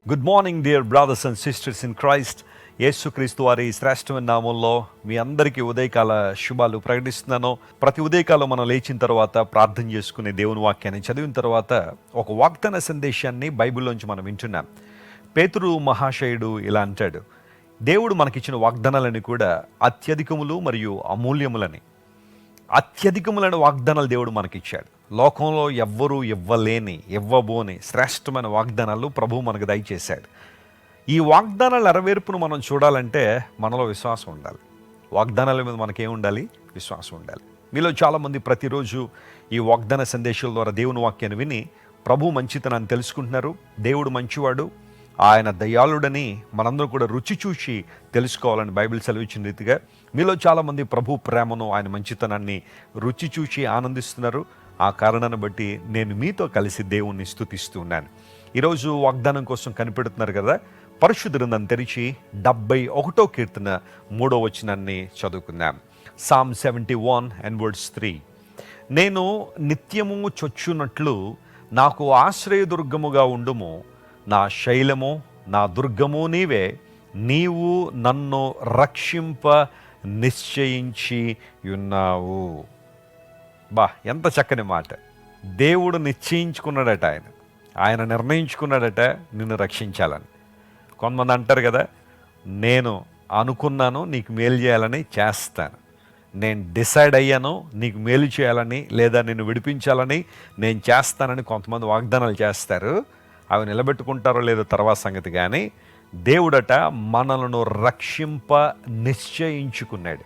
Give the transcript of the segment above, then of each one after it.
Good morning dear brothers and sisters in Christ. యేసుక్రీస్తు వారి శ్రేష్టమైన నామంలో మీ అందరికీ ఉదయకాల శుభాలు ప్రకటిస్తున్నాను. ప్రతి ఉదయకాలం మనం లేచిన తర్వాత ప్రార్థన చేసుకునే దేవుని వాక్యాన్ని చదివిన తర్వాత ఒక వాగ్దాన సందేశాన్ని బైబిల్లోంచి మనం వింటున్నాం. పేతురు మహాశయుడు ఇలా అంటాడు, దేవుడు మనకిచ్చిన వాగ్దానాలని కూడా అత్యధికములు మరియు అమూల్యములని, అత్యధికములైన వాగ్దానాలు దేవుడు మనకిచ్చాడు. లోకంలో ఎవ్వరూ ఇవ్వబోని శ్రేష్టమైన వాగ్దానాలు ప్రభువు మనకు దయచేశాడు. ఈ వాగ్దానాల నెరవేర్పును మనం చూడాలంటే మనలో విశ్వాసం ఉండాలి. వాగ్దానాల మీద మనకేం ఉండాలి? విశ్వాసం ఉండాలి. మీలో చాలామంది ప్రతిరోజు ఈ వాగ్దాన సందేశాల ద్వారా దేవుని వాక్యాన్ని విని ప్రభు మంచితనాన్ని తెలుసుకుంటున్నారు. దేవుడు మంచివాడు, ఆయన దయాళుడని మనందరూ కూడా రుచి చూసి తెలుసుకోవాలని బైబిల్ సెలవిచ్చిన రీతిగా మీలో చాలామంది ప్రభు ప్రేమను, ఆయన మంచితనాన్ని రుచి చూసి ఆనందిస్తున్నారు. ఆ కారణాన్ని బట్టి నేను మీతో కలిసి దేవుణ్ణి స్తుతిస్తూ ఉన్నాను. ఈరోజు వాగ్దానం కోసం కనిపెడుతున్నారు కదా, పరిశుద్ధ గ్రంథం తెరిచి 71వ కీర్తన 3వ వచనాన్ని చదువుకుందాం. Psalm 71 and verse 3. నేను నిత్యము చొచ్చునట్లు నాకు ఆశ్రయదుర్గముగా ఉండుము, నా శైలము నా దుర్గము నీవే, నీవు నన్ను రక్షింప నిశ్చయించి ఉన్నావు. ఎంత చక్కని మాట. దేవుడు నిశ్చయించుకున్నాడట, ఆయన నిర్ణయించుకున్నాడట నిన్ను రక్షించాలని. కొంతమంది అంటారు కదా, నేను అనుకున్నాను నీకు మేలు చేయాలని చేస్తాను, నేను డిసైడ్ అయ్యాను నీకు మేలు చేయాలని లేదా నిన్ను విడిపించాలని నేను చేస్తానని కొంతమంది వాగ్దానాలు చేస్తారు. అవి నిలబెట్టుకుంటారో లేదో తర్వాత సంగతి. కానీ దేవుడట మనలను రక్షింప నిశ్చయించుకున్నాడు.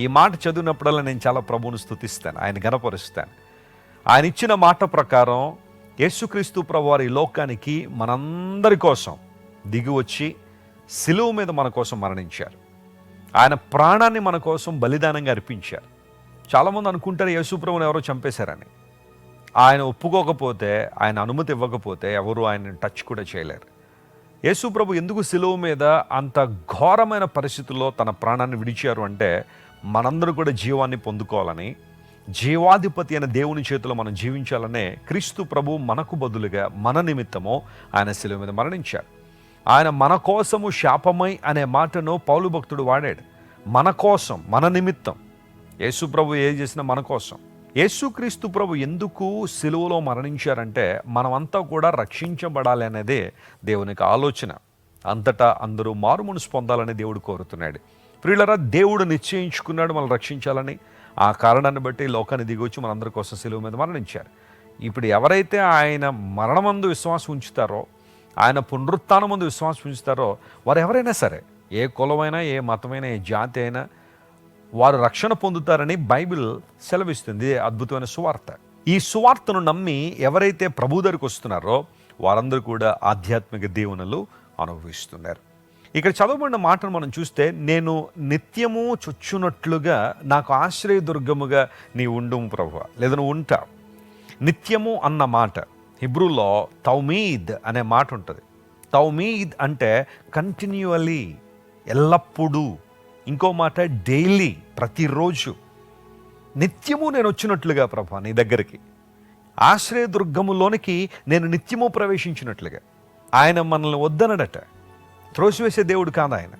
ఈ మాట చదివినప్పుడల్లా నేను చాలా ప్రభువును స్తుతిస్తాను, ఆయన ఘనపరుస్తాను. ఆయన ఇచ్చిన మాట ప్రకారం యేసుక్రీస్తు ప్రభు వారి లోకానికి మనందరి కోసం దిగి వచ్చి సిలువ మీద మన కోసం మరణించారు. ఆయన ప్రాణాన్ని మన కోసం బలిదానంగా అర్పించారు. చాలామంది అనుకుంటారు యేసు ప్రభువుని ఎవరో చంపేశారని. ఆయన ఒప్పుకోకపోతే, ఆయన అనుమతి ఇవ్వకపోతే ఎవరు ఆయన టచ్ కూడా చేయలేరు. యేసు ప్రభు ఎందుకు సిలువ మీద అంత ఘోరమైన పరిస్థితుల్లో తన ప్రాణాన్ని విడిచారు అంటే, మనందరూ కూడా జీవాన్ని పొందుకోవాలని, జీవాధిపతి అయిన దేవుని చేతిలో మనం జీవించాలనే క్రీస్తు ప్రభు మనకు బదులుగా మన నిమిత్తము ఆయన సిలువ మీద మరణించారు. ఆయన మన కోసము శాపమై అనే మాటను పౌలు భక్తుడు వాడాడు. మన కోసం, మన నిమిత్తం. యేసు ప్రభు ఏం చేసినా మన కోసం. యేసుక్రీస్తు ప్రభు ఎందుకు సిలువలో మరణించారంటే, మనమంతా కూడా రక్షించబడాలి అనేదే దేవునికి ఆలోచన. అంతటా అందరూ మారు మనసు పొందాలని దేవుడు కోరుతున్నాడు. ప్రియులరా, దేవుడు నిశ్చయించుకున్నాడు మనం రక్షించాలని. ఆ కారణాన్ని బట్టి లోకాన్ని దిగొచ్చి మనందరి కోసం సిలువ మీద మరణించారు. ఇప్పుడు ఎవరైతే ఆయన మరణమందు విశ్వాసం ఉంచుతారో, ఆయన పునరుత్థానమందు విశ్వాసం ఉంచుతారో, వారు ఎవరైనా సరే, ఏ కులమైనా, ఏ మతమైనా, ఏ జాతి అయినా, వారు రక్షణ పొందుతారని బైబిల్ సెలవిస్తుంది. అద్భుతమైన సువార్త. ఈ సువార్తను నమ్మి ఎవరైతే ప్రభు దగ్గరికి వస్తున్నారో వారందరూ కూడా ఆధ్యాత్మిక దీవెనలు అనుభవిస్తున్నారు. ఇక్కడ చదవబడిన మాటను మనం చూస్తే, నేను నిత్యము చొచ్చునట్లుగా నాకు ఆశ్రయదుర్గముగా నీ ఉండుము ప్రభువా, లేదా నువ్వు ఉంటావు. నిత్యము అన్న మాట హిబ్రూలో తౌమీద్ అనే మాట ఉంటుంది. తౌమీద్ అంటే కంటిన్యూవలీ, ఎల్లప్పుడూ. ఇంకో మాట డైలీ, ప్రతిరోజు. నిత్యము నేను వచ్చినట్లుగా ప్రభా నీ దగ్గరికి, ఆశ్రయదుర్గములోనికి నేను నిత్యము ప్రవేశించినట్లుగా. ఆయన మనల్ని వద్దనడట, త్రోసివేసే దేవుడు కాదు ఆయన.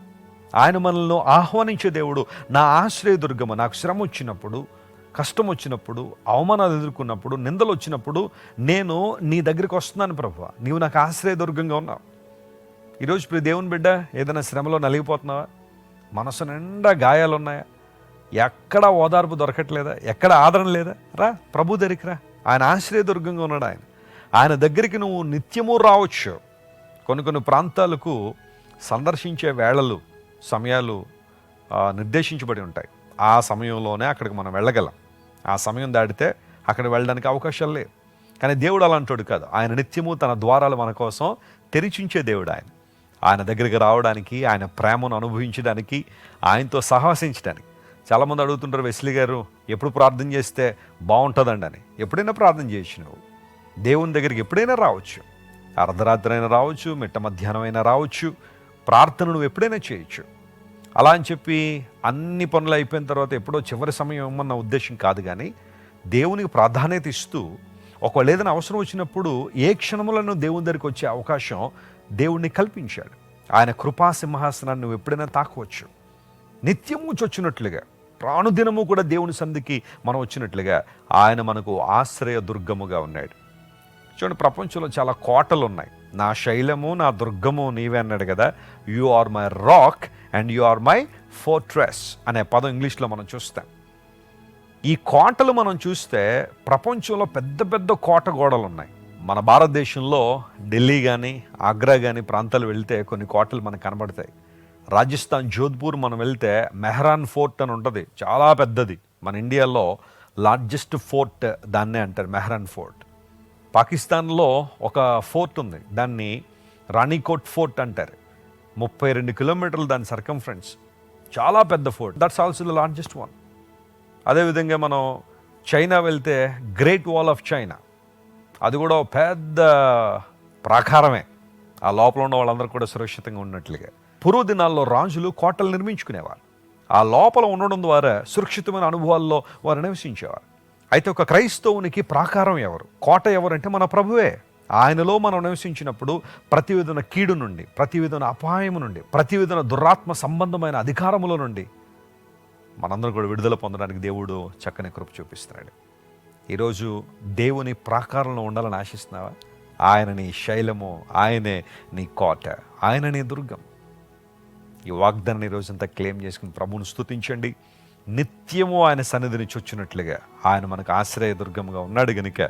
ఆయన మనల్ని ఆహ్వానించే దేవుడు. నా ఆశ్రయదుర్గము, నాకు శ్రమ వచ్చినప్పుడు, కష్టం వచ్చినప్పుడు, అవమానాలు ఎదుర్కొన్నప్పుడు, నిందలు వచ్చినప్పుడు నేను నీ దగ్గరికి వస్తున్నాను ప్రభువా, నీవు నాకు ఆశ్రయదుర్గంగా ఉన్నావు. ఈరోజు ప్రియ దేవుని బిడ్డ, ఏదైనా శ్రమలో నలిగిపోతున్నావా? మనసు నిండా గాయాలు ఉన్నాయా? ఎక్కడ ఓదార్పు దొరకట్లేదా? ఎక్కడ ఆదరణ లేదా? రా ప్రభు దగ్గరికి రా. ఆయన ఆశ్రయదుర్గంగా ఉన్నాడు. ఆయన దగ్గరికి నువ్వు నిత్యము రావచ్చు. కొన్ని ప్రాంతాలకు సందర్శించే వేళలు, సమయాలు నిర్దేశించబడి ఉంటాయి. ఆ సమయంలోనే అక్కడికి మనం వెళ్ళగలం. ఆ సమయం దాటితే అక్కడ వెళ్ళడానికి అవకాశాలు లేవు. కానీ దేవుడు అలాంటోడు కాదు. ఆయన నిత్యము తన ద్వారాలు మన కోసం తెరిచించే దేవుడు. ఆయన దగ్గరికి రావడానికి, ఆయన ప్రేమను అనుభవించడానికి, ఆయనతో సహవసించడానికి. చాలామంది అడుగుతుంటారు, వెస్లీ గారు ఎప్పుడు ప్రార్థన చేస్తే బాగుంటుందండి అని. ఎప్పుడైనా ప్రార్థన చేయొచ్చు. నువ్వు దేవుని దగ్గరికి ఎప్పుడైనా రావచ్చు. అర్ధరాత్రి అయినా రావచ్చు, మిట్ట మధ్యాహ్నం అయినా రావచ్చు. ప్రార్థన నువ్వు ఎప్పుడైనా చేయొచ్చు. అలా అని చెప్పి అన్ని పనులు అయిపోయిన తర్వాత ఎప్పుడో చివరి సమయం ఇవ్వమన్న ఉద్దేశం కాదు. కానీ దేవునికి ప్రాధాన్యత ఇస్తూ, ఒకవేళ ఏదైనా అవసరం వచ్చినప్పుడు ఏ క్షణములను దేవుని దగ్గరికి వచ్చే అవకాశం దేవుణ్ణి కల్పించాడు. ఆయన కృపా సింహాసనాన్ని నువ్వు ఎప్పుడైనా తాకవచ్చు. నిత్యము చొచ్చినట్లుగా, ప్రాణుదినము కూడా దేవుని సన్నిధికి మనం వచ్చినట్లుగా ఆయన మనకు ఆశ్రయ దుర్గముగా ఉన్నాడు. చూడండి, ప్రపంచంలో చాలా కోటలు ఉన్నాయి. నా శైలము, నా దుర్గము నీవే అన్నాడు కదా. You are my rock and you are my fortress అనే పదం ఇంగ్లీష్లో మనం చూస్తాం. ఈ కోటలు మనం చూస్తే ప్రపంచంలో పెద్ద పెద్ద కోట గోడలు ఉన్నాయి. మన భారతదేశంలో ఢిల్లీ కానీ, ఆగ్రా కానీ ప్రాంతాలు వెళ్తే కొన్ని కోటలు మనకు కనబడతాయి. రాజస్థాన్ జోధ్పూర్ మనం వెళ్తే మెహ్రాన్ ఫోర్ట్ అని ఉంటుంది, చాలా పెద్దది. మన ఇండియాలో లార్జెస్ట్ ఫోర్ట్ దాన్నే అంటారు, మెహ్రాన్ ఫోర్ట్. పాకిస్తాన్లో ఒక ఫోర్ట్ ఉంది, దాన్ని రాణికోట్ ఫోర్ట్ అంటారు. 32 కిలోమీటర్లు దాని సర్కంఫరెన్స్, చాలా పెద్ద fort. That's also the largest one. అదేవిధంగా మనం చైనా వెళ్తే గ్రేట్ వాల్ ఆఫ్ చైనా, అది కూడా పెద్ద ప్రాకారమే. ఆ లోపల ఉన్న వాళ్ళందరూ కూడా సురక్షితంగా ఉన్నట్లుగా. పూర్వ దినాల్లో రాజులు కోటలు నిర్మించుకునేవారు. ఆ లోపల ఉండడం ద్వారా సురక్షితమైన అనుభవాల్లో వారు నివసించేవారు. అయితే ఒక క్రైస్తవునికి ప్రాకారం ఎవరు, కోట ఎవరంటే మన ప్రభువే. ఆయనలో మనం నివసించినప్పుడు ప్రతి విధమైన కీడు నుండి, ప్రతి విధమైన అపాయము నుండి, ప్రతి విధమైన దురాత్మ సంబంధమైన అధికారముల నుండి మనందరూ కూడా విడుదల పొందడానికి దేవుడు చక్కని కృప చూపిస్తున్నాడు. ఈరోజు దేవుని ప్రాకారంలో ఉండాలని ఆశిస్తున్నావా? ఆయన నీ శైలము, ఆయనే నీ కోట, ఆయన నీ దుర్గం. ఈ వాగ్దానాన్ని ఈరోజంతా క్లెయిమ్ చేసుకుని ప్రభువును స్తుతించండి. నిత్యము ఆయన సన్నిధిని చొచ్చినట్లుగా ఆయన మనకు ఆశ్రయ దుర్గముగా ఉన్నాడు గనుక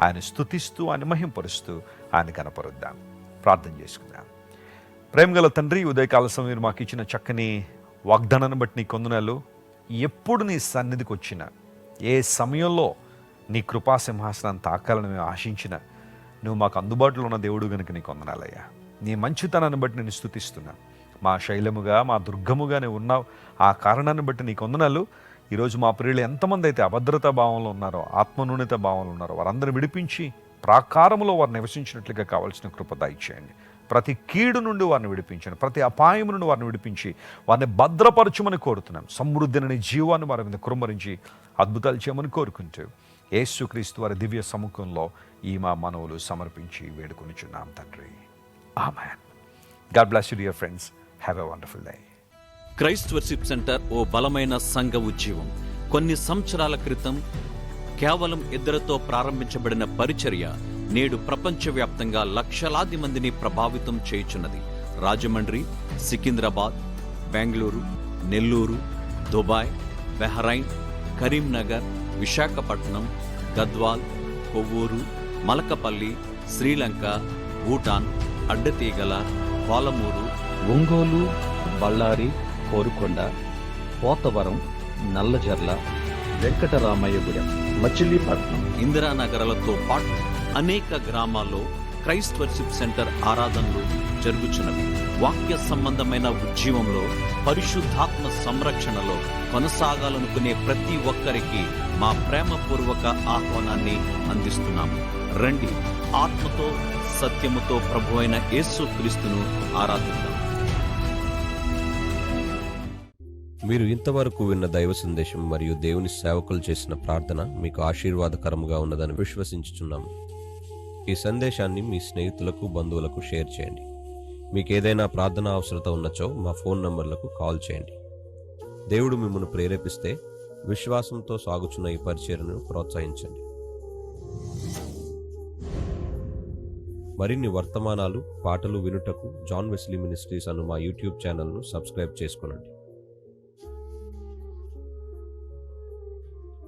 ఆయన స్తుతిస్తూ, ఆయన మహింపరుస్తూ ఆయన కనపరుద్దాం. ప్రార్థన చేసుకుందాం. ప్రేమగల తండ్రి, ఉదయకాల సమయం మాకు ఇచ్చిన చక్కని వాగ్దానాన్ని బట్టి నీ కొందనాలు. ఎప్పుడు నీ సన్నిధికి వచ్చినా, ఏ సమయంలో నీ కృపా సింహాసనాన్ని తాకాలని మేము ఆశించిన నువ్వు మాకు అందుబాటులో ఉన్న దేవుడు కనుక నీ కొందనాలయ్యా. నీ మంచితనాన్ని బట్టి నేను స్తుతిస్తున్నా. మా శైలముగా, మా దుర్గముగా నువ్వు ఉన్నావు. ఆ కారణాన్ని బట్టి నీ కొందనాలు. ఈరోజు మా ప్రియులు ఎంతమంది అయితే అభద్రతా భావంలో ఉన్నారో, ఆత్మన్యూనత భావంలో ఉన్నారో, వారందరూ విడిపించి ప్రాకారములో వారు నివసించినట్లుగా కావాల్సిన కృప దయచేయండి. ప్రతి కీడు నుండి వారిని విడిపించండి, ప్రతి అపాయం నుండి వారిని విడిపించి వారిని భద్రపరచమని కోరుతున్నాం. సమృద్ధిని జీవాన్ని వారి మీద కురుమరించి అద్భుతాలు చేయమని కోరుకుంటూ యేసుక్రీస్తు వారి దివ్య సముఖంలో ఈ మా మనవులు సమర్పించి వేడుకొనిచున్నాం తండ్రి. Amen. God bless you dear friends. Have a wonderful day. Christ worship centre ఓ బలమైన సంఘ ఉద్యమం. కొన్ని సంవత్సరాల క్రితం కేవలం 2 ప్రారంభించబడిన పరిచర్య నేడు ప్రపంచవ్యాప్తంగా లక్షలాది మందిని ప్రభావితం చేయుచున్నది. రాజమండ్రి, సికింద్రాబాద్, బెంగళూరు, నెల్లూరు, దుబాయ్, బెహ్రైన్, కరీంనగర్, విశాఖపట్నం, గద్వాల్, కొవ్వూరు, మలకపల్లి, శ్రీలంక, భూటాన్, అడ్డతీగల, పాలమూరు, ఒంగోలు, బళ్ళారి, కోరుకొండ, పోతవరం, నల్లజర్ల, వెంకటరామయ్యగూడెం, మచిలీపట్నం, ఇందిరానగర్లతో పాటు అనేక గ్రామాల్లో క్రైస్ట్ వర్షిప్ సెంటర్ ఆరాధనలు జరుగుచున్నవి. వాక్య సంబంధమైన ఉద్యమంలో, పరిశుద్ధాత్మ సంరక్షణలో కొనసాగాలనుకునే ప్రతి ఒక్కరికి మా ప్రేమపూర్వక ఆహ్వానాన్ని అందిస్తున్నాము. రండి, ఆత్మతో సత్యముతో ప్రభువైన యేసుక్రీస్తును ఆరాధిద్దాం. మీరు ఇంతవరకు విన్న దైవ సందేశం మరియు దేవుని సేవకులు చేసిన ప్రార్థన మీకు ఆశీర్వాదకరముగా ఉన్నదని విశ్వసించుచున్నాము. ఈ సందేశాన్ని మీ స్నేహితులకు, బంధువులకు షేర్ చేయండి. మీకు ఏదైనా ప్రార్థన అవసరత ఉన్నచో మా ఫోన్ నంబర్లకు కాల్ చేయండి. దేవుడు మిమ్మల్ని ప్రేరేపిస్తే విశ్వాసంతో సాగుచున్న ఈ పరిచర్యను ప్రోత్సహించండి. మరిన్ని వర్తమానాలు, పాటలు వినుటకు జాన్ వెస్లీ మినిస్ట్రీస్ అను మా యూట్యూబ్ ఛానల్ను సబ్స్క్రైబ్ చేసుకొనండి.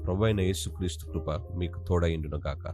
ప్రభువైన యేసుక్రీస్తు కృప మీకు తోడైండును గాక.